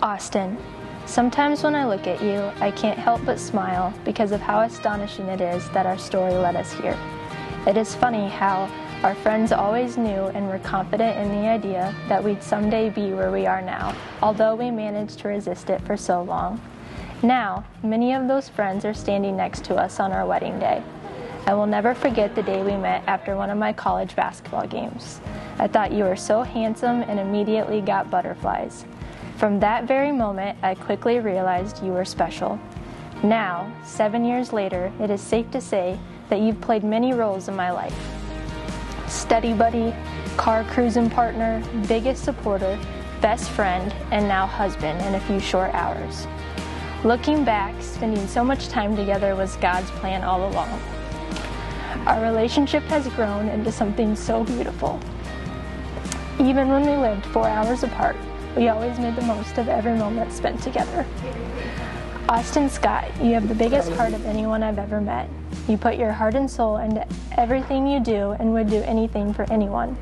Austin, sometimes when I look at you, I can't help but smile because of how astonishing it is that our story led us here. It is funny how our friends always knew and were confident in the idea that we'd someday be where we are now, although we managed to resist it for so long. Now, many of those friends are standing next to us on our wedding day. I will never forget the day we met after one of my college basketball games. I thought you were so handsome and immediately got butterflies. From that very moment, I quickly realized you were special. Now, 7 years later, it is safe to say that you've played many roles in my life. Study buddy, car cruising partner, biggest supporter, best friend, and now husband in a few short hours. Looking back, spending so much time together was God's plan all along. Our relationship has grown into something so beautiful. Even when we lived 4 hours apart, we always made the most of every moment spent together. Austin Scott, you have the biggest heart of anyone I've ever met. You put your heart and soul into everything you do and would do anything for anyone.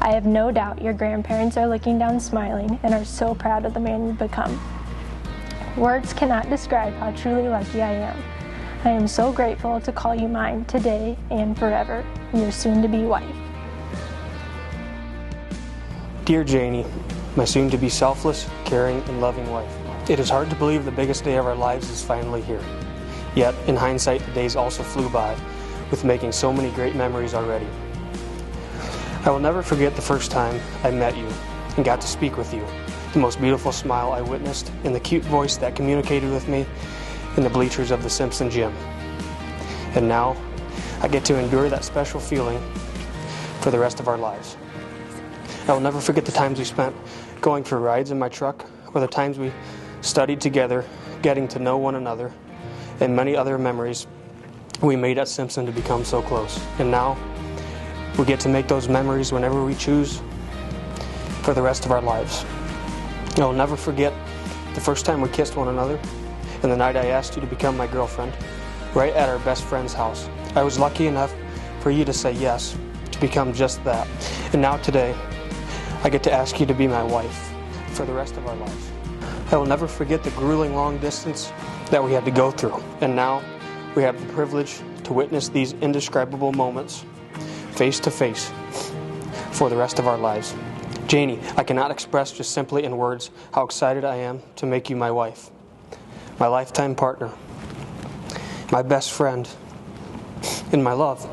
I have no doubt your grandparents are looking down smiling and are so proud of the man you've become. Words cannot describe how truly lucky I am. I am so grateful to call you mine today and forever, your soon-to-be wife. Dear Janey, my soon-to-be selfless, caring, and loving wife. It is hard to believe the biggest day of our lives is finally here. Yet, in hindsight, the days also flew by, with making so many great memories already. I will never forget the first time I met you and got to speak with you, the most beautiful smile I witnessed, and the cute voice that communicated with me in the bleachers of the Simpson gym. And now, I get to endure that special feeling for the rest of our lives. I will never forget the times we spent going for rides in my truck, or the times we studied together, getting to know one another, and many other memories we made at Simpson to become so close. And now, we get to make those memories whenever we choose for the rest of our lives. I will never forget the first time we kissed one another, and the night I asked you to become my girlfriend, right at our best friend's house. I was lucky enough for you to say yes, to become just that. And now today, I get to ask you to be my wife for the rest of our lives. I will never forget the grueling long distance that we had to go through. And now we have the privilege to witness these indescribable moments face to face for the rest of our lives. Janey, I cannot express just simply in words how excited I am to make you my wife, my lifetime partner, my best friend, and my love.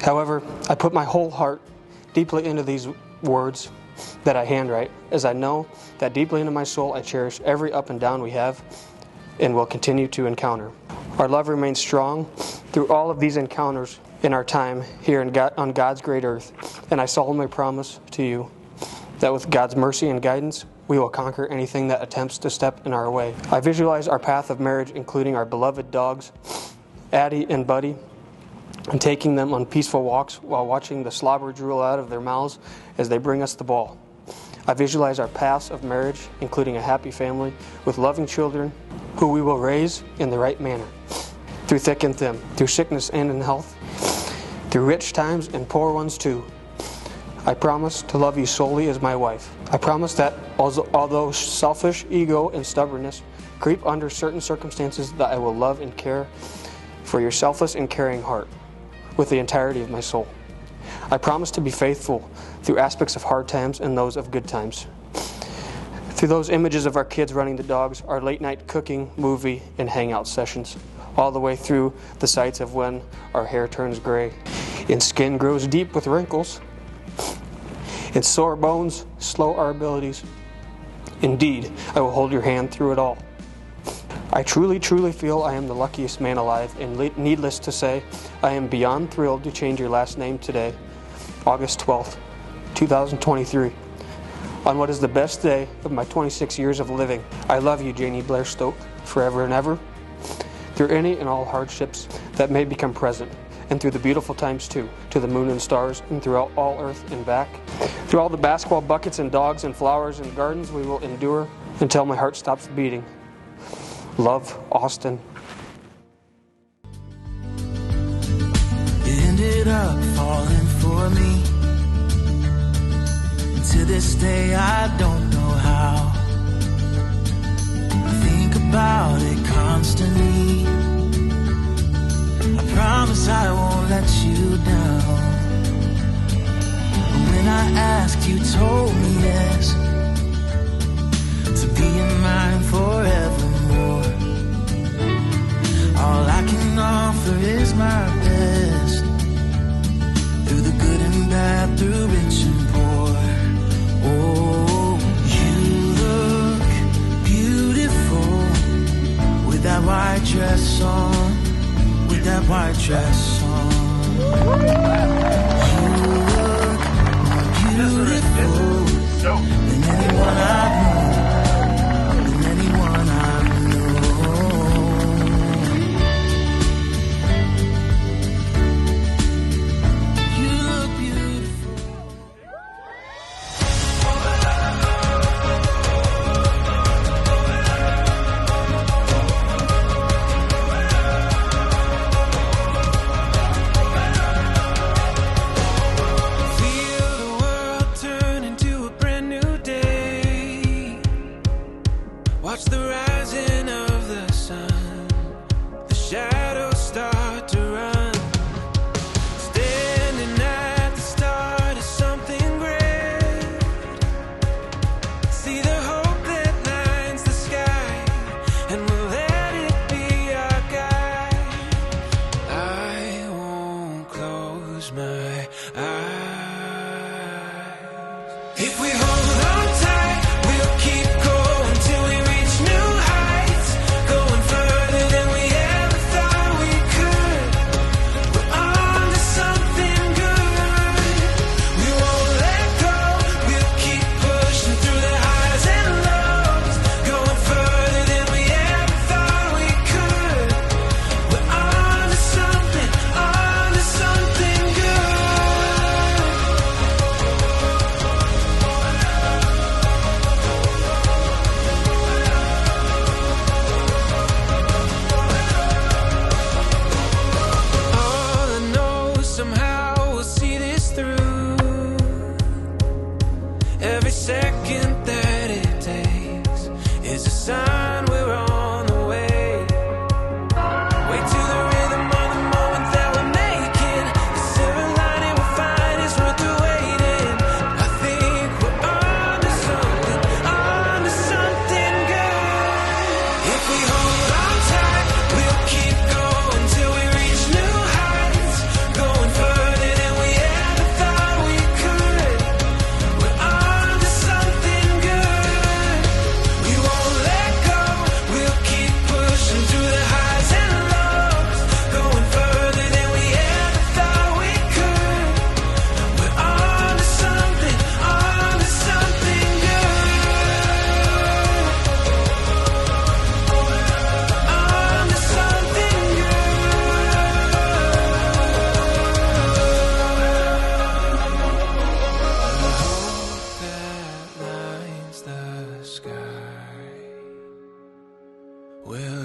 However, I put my whole heart deeply into these words that I handwrite, as I know that deeply into my soul I cherish every up and down we have and will continue to encounter. Our love remains strong through all of these encounters in our time here on God's great earth, and I solemnly promise to you that with God's mercy and guidance, we will conquer anything that attempts to step in our way. I visualize our path of marriage, including our beloved dogs, Addie and Buddy, and taking them on peaceful walks while watching the slobber drool out of their mouths as they bring us the ball. I visualize our paths of marriage, including a happy family with loving children who we will raise in the right manner, through thick and thin, through sickness and in health, through rich times and poor ones too. I promise to love you solely as my wife. I promise that although selfish ego and stubbornness creep under certain circumstances, that I will love and care for your selfless and caring heart with the entirety of my soul. I promise to be faithful through aspects of hard times and those of good times. Through those images of our kids running the dogs, our late night cooking, movie, and hangout sessions, all the way through the sights of when our hair turns gray and skin grows deep with wrinkles and sore bones slow our abilities. Indeed, I will hold your hand through it all. I truly, truly feel I am the luckiest man alive, and needless to say, I am beyond thrilled to change your last name today, August 12th, 2023, on what is the best day of my 26 years of living. I love you, Janey Blair Stoelk, forever and ever, through any and all hardships that may become present, and through the beautiful times too, to the moon and stars, and throughout all earth and back. Through all the basketball buckets and dogs and flowers and gardens we will endure until my heart stops beating. Love, Austin. You ended up falling for me, and to this day I don't know how. I think about it constantly. I promise I won't let you down. When I asked, you told me yes, to be in mine forevermore. All I can offer is my best, through the good and bad, through rich and poor. Oh, you look beautiful with that white dress on, with that white dress on. You look more beautiful than anyone I've known, than anyone I've known. You look beautiful. Feel the world turn into a brand new day. Watch the rising of the sun, the shadows start to run. Standing at the start of something great. See the hope that lines the sky, and we'll let it be our guide. I won't close my eyes. If we hold on tight, we'll keep going till we reach new heights, going further than we ever thought we could. We're on to something good. We won't let go. We'll keep pushing through the highs and lows, going further than we ever thought we could. We're on to something good. All I know is somehow we'll see this through. Every second that it takes is a sign we're on the way. Wait to the rhythm of the moment that we're making. The silver lining we'll find is worth the waiting. I think we're on to something good. If we hold on tight, we'll keep going till we reach new heights, going further than we ever thought we could. We're on to something good. We won't let go. We'll keep pushing through the highs and lows, going further than we ever thought we could. We're on to something good. On to something good. That lines the sky. We'll